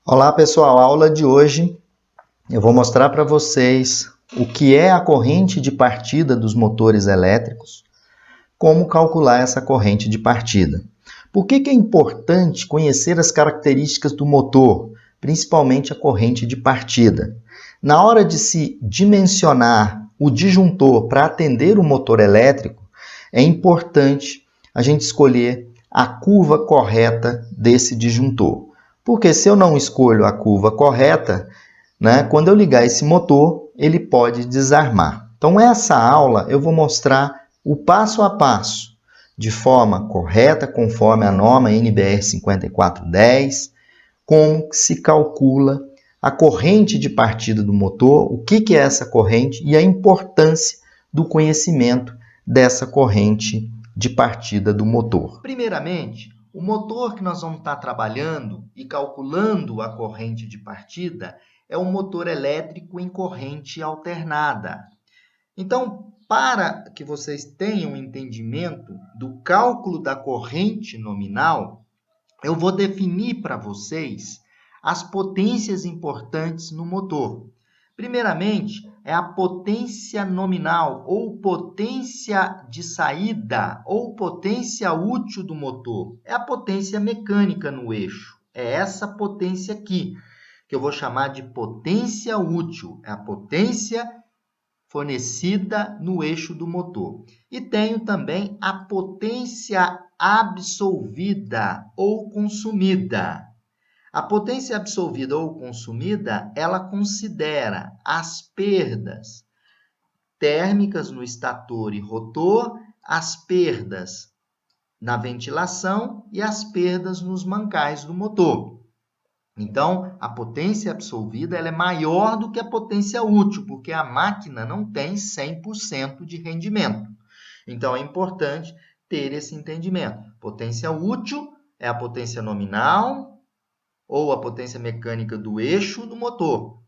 Olá pessoal, a aula de hoje eu vou mostrar para vocês o que é a corrente de partida dos motores elétricos, como calcular essa corrente de partida. Por que é importante conhecer as características do motor, principalmente a corrente de partida? Na hora de se dimensionar o disjuntor para atender o motor elétrico, é importante a gente escolher a curva correta desse disjuntor. Porque se eu não escolho a curva correta, quando eu ligar esse motor, ele pode desarmar. Então, essa aula eu vou mostrar o passo a passo, de forma correta, conforme a norma NBR 5410, como se calcula a corrente de partida do motor, o que é essa corrente e a importância do conhecimento dessa corrente de partida do motor. Primeiramente, o motor que nós vamos estar trabalhando e calculando a corrente de partida é um motor elétrico em corrente alternada. Então, para que vocês tenham entendimento do cálculo da corrente nominal, eu vou definir para vocês as potências importantes no motor. Primeiramente, é a potência nominal, ou potência de saída, ou potência útil do motor. É a potência mecânica no eixo. É essa potência aqui, que eu vou chamar de potência útil. É a potência fornecida no eixo do motor. E tenho também a potência absolvida ou consumida. A potência absolvida ou consumida, ela considera as perdas térmicas no estator e rotor, as perdas na ventilação e as perdas nos mancais do motor. Então, a potência absolvida ela é maior do que a potência útil, porque a máquina não tem 100% de rendimento. Então, é importante ter esse entendimento. Potência útil é a potência nominal ou a potência mecânica do eixo do motor,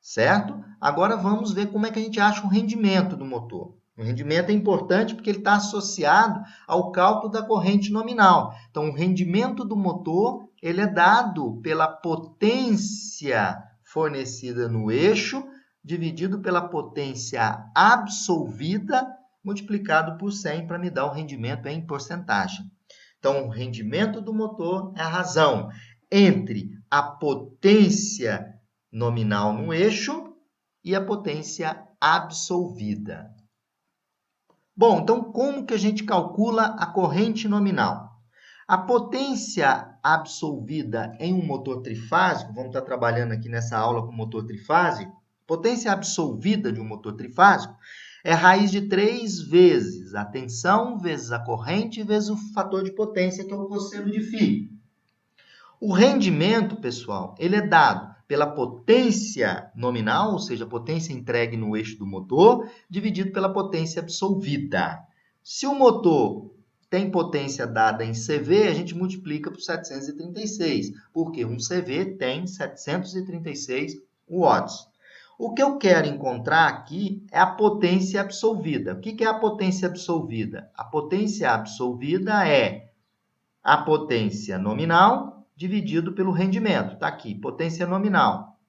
certo? Agora, vamos ver como é que a gente acha o rendimento do motor. O rendimento é importante porque ele está associado ao cálculo da corrente nominal. Então, o rendimento do motor ele é dado pela potência fornecida no eixo, dividido pela potência absolvida, multiplicado por 100 para me dar o rendimento em porcentagem. Então, o rendimento do motor é a razão entre a potência nominal no eixo e a potência absolvida. Bom, então como que a gente calcula a corrente nominal? A potência absolvida em um motor trifásico, vamos estar trabalhando aqui nessa aula com motor trifásico, potência absolvida de um motor trifásico é raiz de 3 vezes a tensão, vezes a corrente, vezes o fator de potência, que é o cosseno de φ. O rendimento, pessoal, ele é dado pela potência nominal, ou seja, a potência entregue no eixo do motor, dividido pela potência absolvida. Se o motor tem potência dada em CV, a gente multiplica por 736, porque um CV tem 736 watts. O que eu quero encontrar aqui é a potência absolvida. O que é a potência absolvida? A potência absolvida é a potência nominal dividido pelo rendimento. Está aqui, potência nominal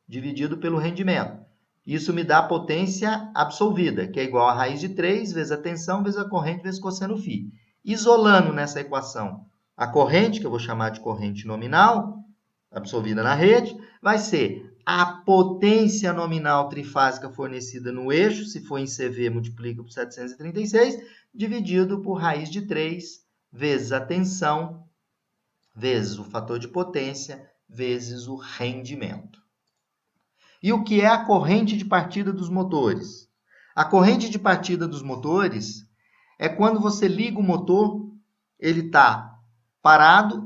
dividido pelo rendimento. Isso me dá a potência absolvida, que é igual a raiz de 3 vezes a tensão, vezes a corrente, vezes cosseno φ. Isolando nessa equação a corrente, que eu vou chamar de corrente nominal, absolvida na rede, vai ser a potência nominal trifásica fornecida no eixo, se for em CV, multiplica por 736, dividido por raiz de 3 vezes a tensão, vezes o fator de potência, vezes o rendimento. E o que é a corrente de partida dos motores? A corrente de partida dos motores é quando você liga o motor, ele está parado,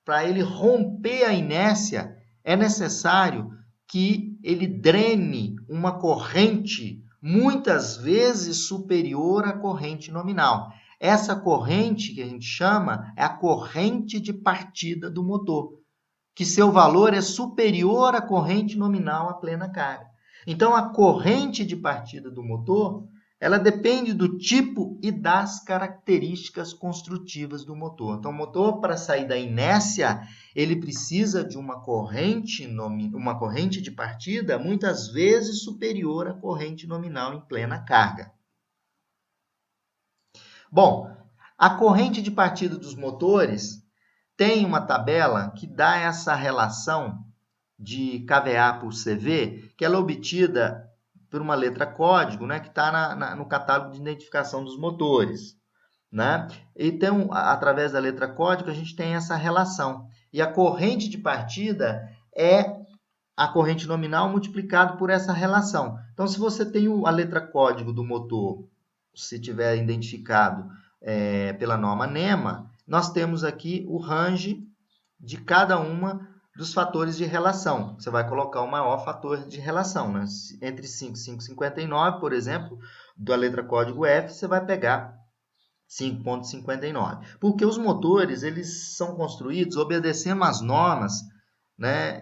para ele romper a inércia, é necessário que ele drene uma corrente muitas vezes superior à corrente nominal. Essa corrente que a gente chama é a corrente de partida do motor, que seu valor é superior à corrente nominal à plena carga. Então, a corrente de partida do motor ela depende do tipo e das características construtivas do motor. Então, o motor, para sair da inércia, ele precisa de uma corrente de partida, muitas vezes superior à corrente nominal em plena carga. Bom, a corrente de partida dos motores tem uma tabela que dá essa relação de kVA por CV, que ela é obtida por uma letra código, né, que está no catálogo de identificação dos motores, né? Então, através da letra código, a gente tem essa relação. E a corrente de partida é a corrente nominal multiplicado por essa relação. Então, se você tem a letra código do motor, se tiver identificado pela norma NEMA, nós temos aqui o range de cada uma dos fatores de relação. Você vai colocar o maior fator de relação, né? Entre 5 e 5,59, por exemplo, da letra código F, você vai pegar 5,59. Porque os motores, eles são construídos obedecendo às normas, né,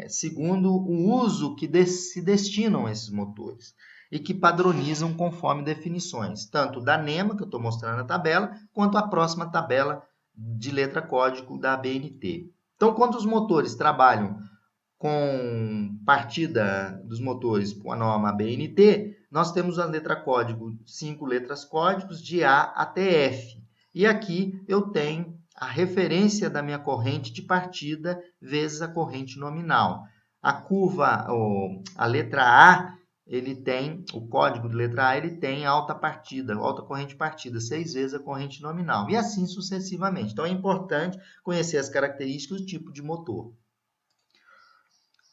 segundo o uso que se destinam a esses motores e que padronizam conforme definições, tanto da NEMA, que eu estou mostrando na tabela, quanto a próxima tabela de letra código da ABNT. Então, quando os motores trabalham com partida dos motores com a norma ABNT, nós temos a letra código, 5 letras códigos de A até F. E aqui eu tenho a referência da minha corrente de partida vezes a corrente nominal. A curva, a letra A, ele tem, o código de letra A, ele tem alta corrente de partida, 6 vezes a corrente nominal, e assim sucessivamente. Então, é importante conhecer as características do tipo de motor.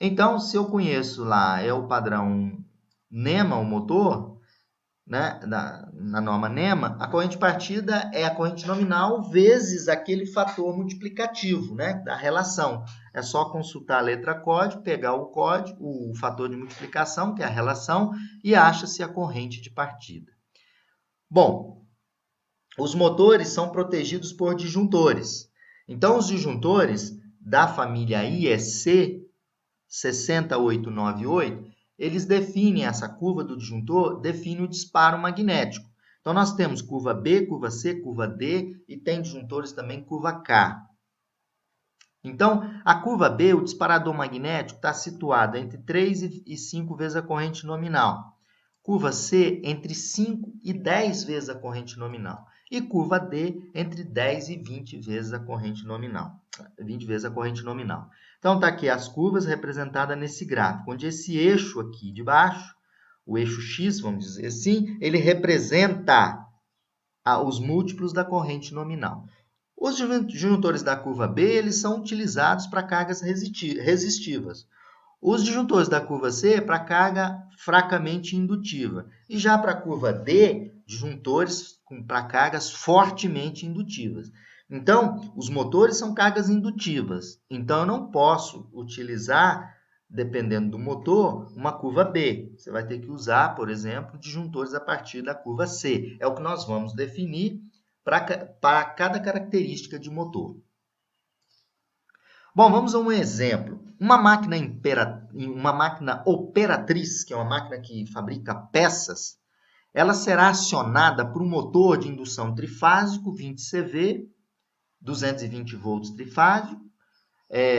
Então, se eu conheço lá, é o padrão NEMA, o motor, né, na norma NEMA, a corrente de partida é a corrente nominal vezes aquele fator multiplicativo, né, da relação. É só consultar a letra código, pegar o código, o fator de multiplicação, que é a relação, e acha-se a corrente de partida. Bom, os motores são protegidos por disjuntores. Então, os disjuntores da família IEC 60898, eles definem essa curva do disjuntor, define o disparo magnético. Então, nós temos curva B, curva C, curva D e tem disjuntores também curva K. Então, a curva B, o disparador magnético, está situado entre 3 e 5 vezes a corrente nominal. Curva C, entre 5 e 10 vezes a corrente nominal. E curva D, entre 10 e 20 vezes a corrente nominal. 20 vezes a corrente nominal. Então, está aqui as curvas representadas nesse gráfico, onde esse eixo aqui de baixo, o eixo X, vamos dizer assim, ele representa os múltiplos da corrente nominal. Os disjuntores da curva B, eles são utilizados para cargas resistivas. Os disjuntores da curva C para carga fracamente indutiva. E já para a curva D, disjuntores para cargas fortemente indutivas. Então, os motores são cargas indutivas. Então, eu não posso utilizar, dependendo do motor, uma curva B. Você vai ter que usar, por exemplo, disjuntores a partir da curva C. É o que nós vamos definir para cada característica de motor. Bom, vamos a um exemplo. Uma máquina operatriz, que é uma máquina que fabrica peças, ela será acionada por um motor de indução trifásico 20 CV, 220 volts trifásico,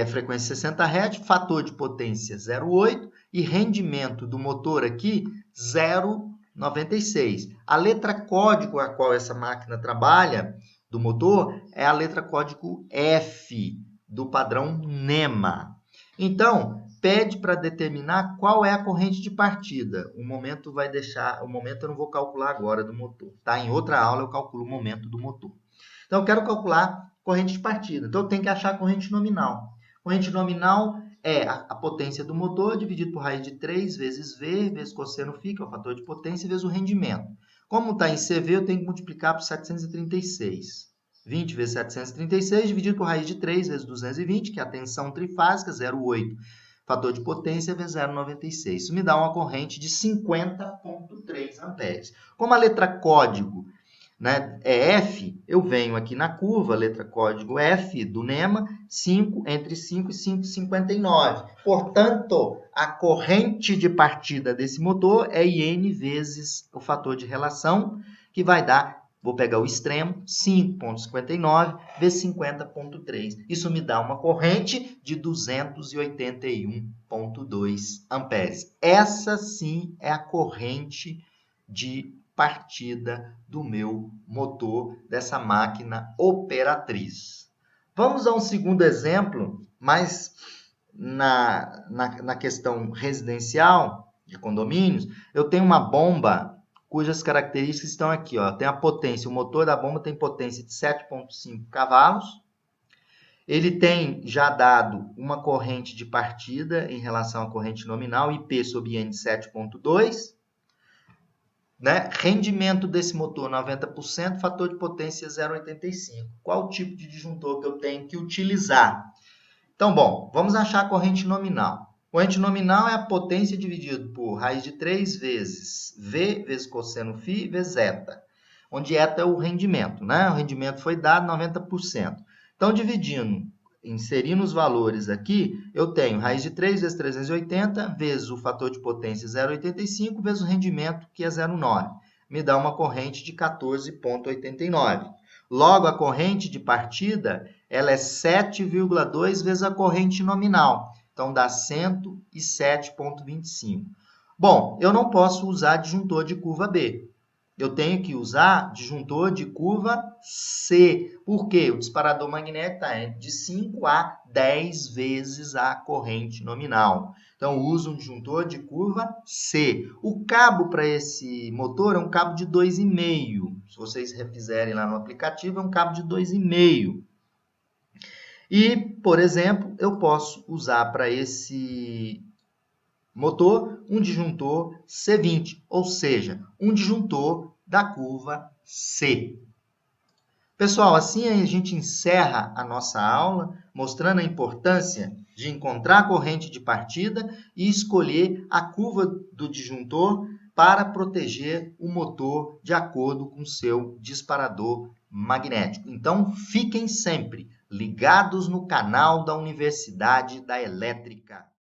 frequência 60 Hz, fator de potência 0,8 e rendimento do motor aqui 0,96. A letra código a qual essa máquina trabalha do motor é a letra código F, do padrão NEMA. Então, pede para determinar qual é a corrente de partida. O momento eu não vou calcular agora do motor, tá? Em outra aula eu calculo o momento do motor. Então, eu quero calcular corrente de partida. Então, eu tenho que achar a corrente nominal. Corrente nominal é a potência do motor dividido por raiz de 3 vezes V, vezes cosseno φ, que é o fator de potência, vezes o rendimento. Como está em CV, eu tenho que multiplicar por 736. 20 vezes 736 dividido por raiz de 3 vezes 220, que é a tensão trifásica, 0,8. Fator de potência vezes 0,96. Isso me dá uma corrente de 50,3 amperes. Como a letra código né, é F, eu venho aqui na curva, letra código F do NEMA, 5, entre 5 e 5,59. Portanto, a corrente de partida desse motor é IN vezes o fator de relação, que vai dar, vou pegar o extremo, 5,59 vezes 50,3. Isso me dá uma corrente de 281,2 amperes. Essa sim é a corrente de partida do meu motor, dessa máquina operatriz. Vamos a um segundo exemplo, mas na questão residencial de condomínios, eu tenho uma bomba cujas características estão aqui, ó. Tem a potência, o motor da bomba tem potência de 7,5 cavalos, ele tem já dado uma corrente de partida em relação à corrente nominal, IP sobre N de 7,2, né? Rendimento desse motor 90%, fator de potência 0,85. Qual o tipo de disjuntor que eu tenho que utilizar? Então, bom, vamos achar a corrente nominal. Corrente nominal é a potência dividida por raiz de 3 vezes V vezes cosseno φ vezes eta, onde eta é o rendimento, né? O rendimento foi dado 90%. Então, inserindo os valores aqui, eu tenho raiz de 3 vezes 380 vezes o fator de potência 0,85 vezes o rendimento, que é 0,9. Me dá uma corrente de 14,89. Logo, a corrente de partida ela é 7,2 vezes a corrente nominal. Então, dá 107,25. Bom, eu não posso usar disjuntor de curva B. Eu tenho que usar disjuntor de curva C. Por quê? O disparador magnético está de 5 a 10 vezes a corrente nominal. Então, eu uso um disjuntor de curva C. O cabo para esse motor é um cabo de 2,5. Se vocês refizerem lá no aplicativo, é um cabo de 2,5. E, por exemplo, eu posso usar para esse motor um disjuntor C20, ou seja, um disjuntor da curva C. Pessoal, assim a gente encerra a nossa aula, mostrando a importância de encontrar a corrente de partida e escolher a curva do disjuntor para proteger o motor de acordo com o seu disparador magnético. Então, fiquem sempre ligados no canal da Universidade da Elétrica.